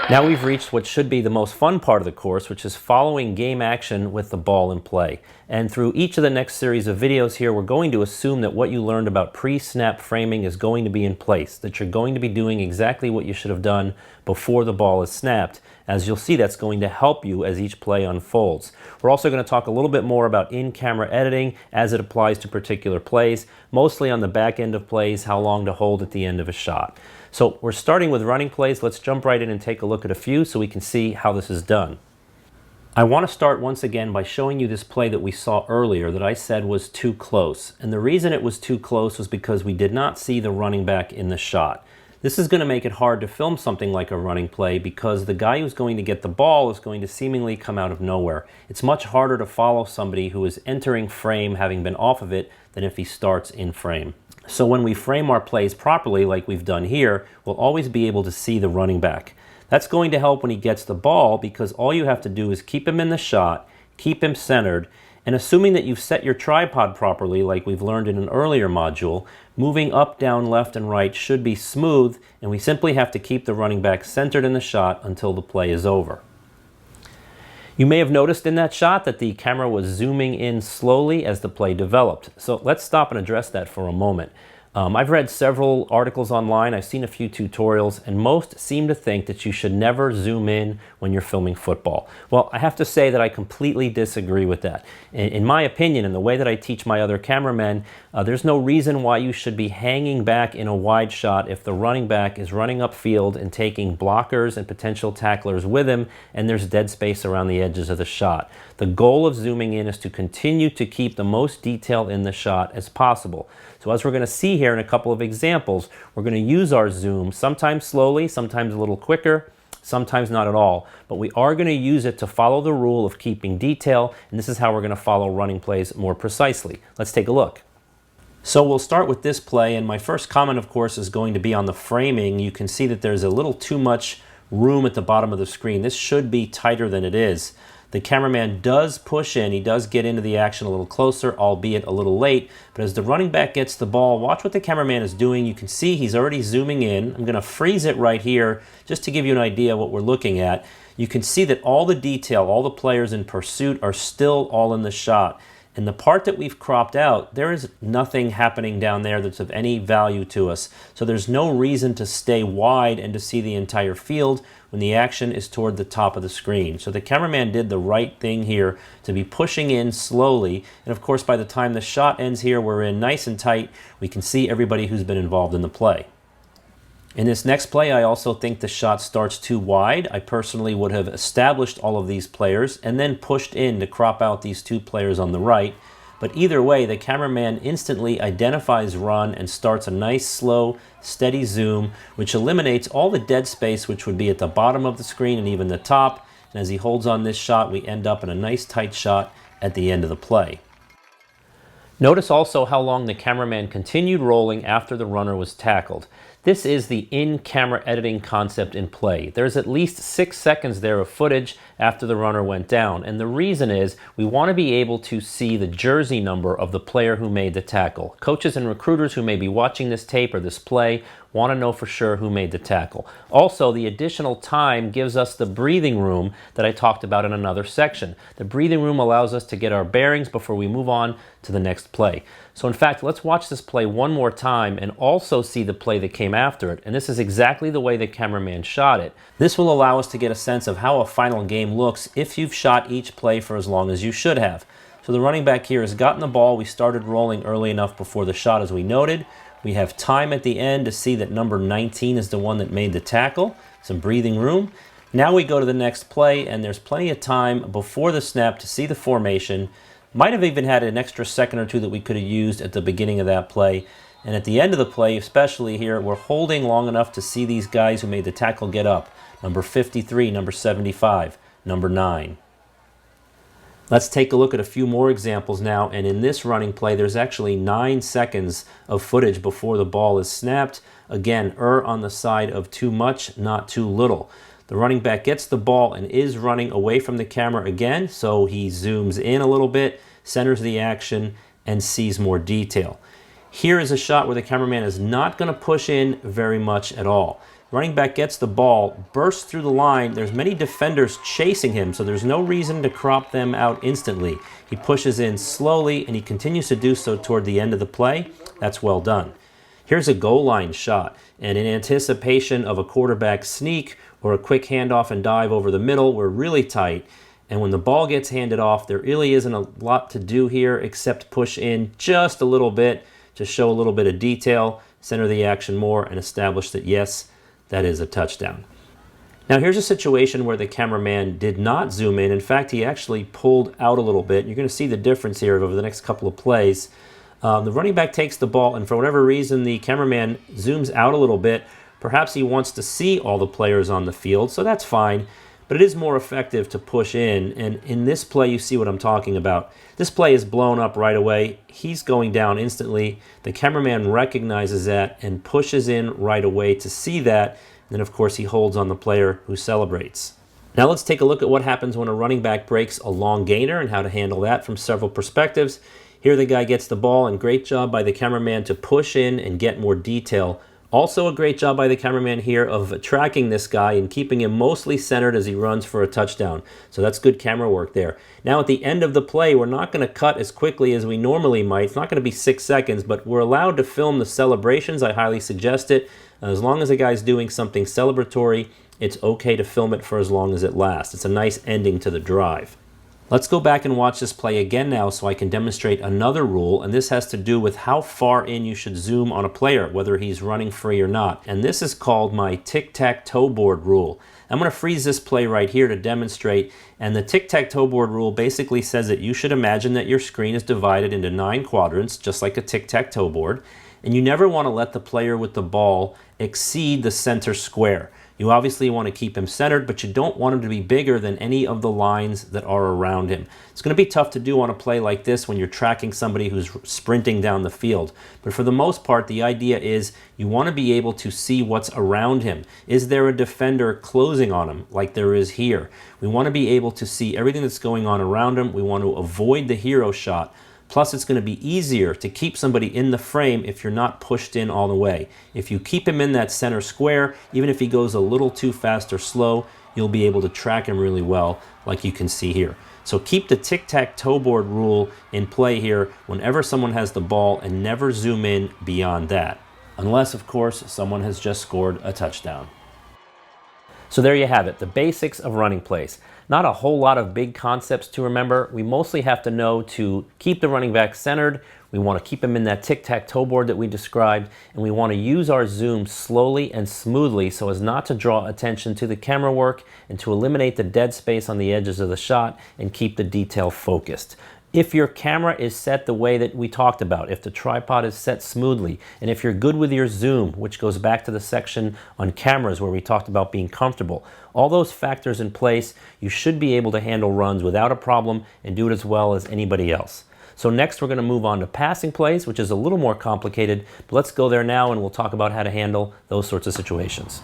Now we've reached what should be the most fun part of the course, which is following game action with the ball in play. And through each of the next series of videos here, we're going to assume that what you learned about pre-snap framing is going to be in place, that you're going to be doing exactly what you should have done before the ball is snapped. As you'll see, that's going to help you as each play unfolds. We're also going to talk a little bit more about in-camera editing as it applies to particular plays, mostly on the back end of plays, how long to hold at the end of a shot. So we're starting with running plays. Let's jump right in and take a look at a few so we can see how this is done. I want to start once again by showing you this play that we saw earlier that I said was too close. And the reason it was too close was because we did not see the running back in the shot. This is going to make it hard to film something like a running play because the guy who's going to get the ball is going to seemingly come out of nowhere. It's much harder to follow somebody who is entering frame having been off of it than if he starts in frame. So when we frame our plays properly, like we've done here, we'll always be able to see the running back. That's going to help when he gets the ball because all you have to do is keep him in the shot, keep him centered, and assuming that you've set your tripod properly, like we've learned in an earlier module, moving up, down, left, and right should be smooth, and we simply have to keep the running back centered in the shot until the play is over. You may have noticed in that shot that the camera was zooming in slowly as the play developed. So let's stop and address that for a moment. I've read several articles online, I've seen a few tutorials, and most seem to think that you should never zoom in when you're filming football. Well, I have to say that I completely disagree with that. In my opinion, and the way that I teach my other cameramen, there's no reason why you should be hanging back in a wide shot if the running back is running upfield and taking blockers and potential tacklers with him, and there's dead space around the edges of the shot. The goal of zooming in is to continue to keep the most detail in the shot as possible. So as we're going to see here in a couple of examples, we're going to use our zoom, sometimes slowly, sometimes a little quicker, sometimes not at all. But we are going to use it to follow the rule of keeping detail, and this is how we're going to follow running plays more precisely. Let's take a look. So we'll start with this play, and my first comment, of course, is going to be on the framing. You can see that there's a little too much room at the bottom of the screen. This should be tighter than it is. The cameraman does push in, he does get into the action a little closer, albeit a little late, but as the running back gets the ball, watch what the cameraman is doing. You can see he's already zooming in. I'm going to freeze it right here just to give you an idea of what we're looking at. You can see that all the detail, all the players in pursuit are still all in the shot. And the part that we've cropped out, there is nothing happening down there that's of any value to us. So there's no reason to stay wide and to see the entire field when the action is toward the top of the screen. So the cameraman did the right thing here to be pushing in slowly. And of course, by the time the shot ends here, we're in nice and tight. We can see everybody who's been involved in the play. In this next play, I also think the shot starts too wide. I personally would have established all of these players and then pushed in to crop out these two players on the right. But either way, the cameraman instantly identifies run and starts a nice, slow, steady zoom, which eliminates all the dead space, which would be at the bottom of the screen and even the top. And as he holds on this shot, we end up in a nice, tight shot at the end of the play. Notice also how long the cameraman continued rolling after the runner was tackled. This is the in-camera editing concept in play. There's at least 6 seconds there of footage after the runner went down, and the reason is we want to be able to see the jersey number of the player who made the tackle. Coaches and recruiters who may be watching this tape or this play want to know for sure who made the tackle. Also, the additional time gives us the breathing room that I talked about in another section. The breathing room allows us to get our bearings before we move on to the next play. So in fact, let's watch this play one more time and also see the play that came after it. And this is exactly the way the cameraman shot it. This will allow us to get a sense of how a final game looks if you've shot each play for as long as you should have. So the running back here has gotten the ball. We started rolling early enough before the shot, as we noted. We have time at the end to see that number 19 is the one that made the tackle. Some breathing room. Now we go to the next play, and there's plenty of time before the snap to see the formation. Might have even had an extra second or two that we could have used at the beginning of that play. And at the end of the play, especially here, we're holding long enough to see these guys who made the tackle get up. Number 53, number 75, number 9. Let's take a look at a few more examples now, and in this running play, there's actually 9 seconds of footage before the ball is snapped. Again, err on the side of too much, not too little. The running back gets the ball and is running away from the camera again, so he zooms in a little bit, centers the action, and sees more detail. Here is a shot where the cameraman is not going to push in very much at all. Running back gets the ball, bursts through the line. There's many defenders chasing him, so there's no reason to crop them out instantly. He pushes in slowly, and he continues to do so toward the end of the play. That's well done. Here's a goal line shot, and in anticipation of a quarterback sneak or a quick handoff and dive over the middle, we're really tight. And when the ball gets handed off, there really isn't a lot to do here except push in just a little bit to show a little bit of detail, center the action more, and establish that, yes, that is a touchdown. Now here's a situation where the cameraman did not zoom in. In fact, he actually pulled out a little bit. You're going to see the difference here over the next couple of plays. The running back takes the ball, and for whatever reason, the cameraman zooms out a little bit. Perhaps he wants to see all the players on the field, so that's fine. But it is more effective to push in, and in this play you see what I'm talking about. This play is blown up right away. He's going down instantly. The cameraman recognizes that and pushes in right away to see that. And then of course he holds on the player who celebrates. Now let's take a look at what happens when a running back breaks a long gainer and how to handle that from several perspectives. Here the guy gets the ball, and great job by the cameraman to push in and get more detail. Also a great job by the cameraman here of tracking this guy and keeping him mostly centered as he runs for a touchdown. So that's good camera work there. Now at the end of the play, we're not going to cut as quickly as we normally might. It's not going to be 6 seconds, but we're allowed to film the celebrations. I highly suggest it. As long as the guy's doing something celebratory, it's okay to film it for as long as it lasts. It's a nice ending to the drive. Let's go back and watch this play again now so I can demonstrate another rule, and this has to do with how far in you should zoom on a player, whether he's running free or not. And this is called my tic-tac-toe board rule. I'm going to freeze this play right here to demonstrate, and the tic-tac-toe board rule basically says that you should imagine that your screen is divided into 9 quadrants, just like a tic-tac-toe board, and you never want to let the player with the ball exceed the center square. You obviously want to keep him centered, but you don't want him to be bigger than any of the lines that are around him. It's going to be tough to do on a play like this when you're tracking somebody who's sprinting down the field. But for the most part, the idea is you want to be able to see what's around him. Is there a defender closing on him like there is here? We want to be able to see everything that's going on around him. We want to avoid the hero shot. Plus, it's going to be easier to keep somebody in the frame if you're not pushed in all the way. If you keep him in that center square, even if he goes a little too fast or slow, you'll be able to track him really well, like you can see here. So keep the tic-tac-toe board rule in play here whenever someone has the ball, and never zoom in beyond that. Unless, of course, someone has just scored a touchdown. So there you have it, the basics of running plays. Not a whole lot of big concepts to remember. We mostly have to know to keep the running back centered. We want to keep him in that tic-tac-toe board that we described, and we want to use our zoom slowly and smoothly so as not to draw attention to the camera work and to eliminate the dead space on the edges of the shot and keep the detail focused. If your camera is set the way that we talked about, if the tripod is set smoothly, and if you're good with your zoom, which goes back to the section on cameras where we talked about being comfortable, all those factors in place, you should be able to handle runs without a problem and do it as well as anybody else. So next we're going to move on to passing plays, which is a little more complicated, but let's go there now and we'll talk about how to handle those sorts of situations.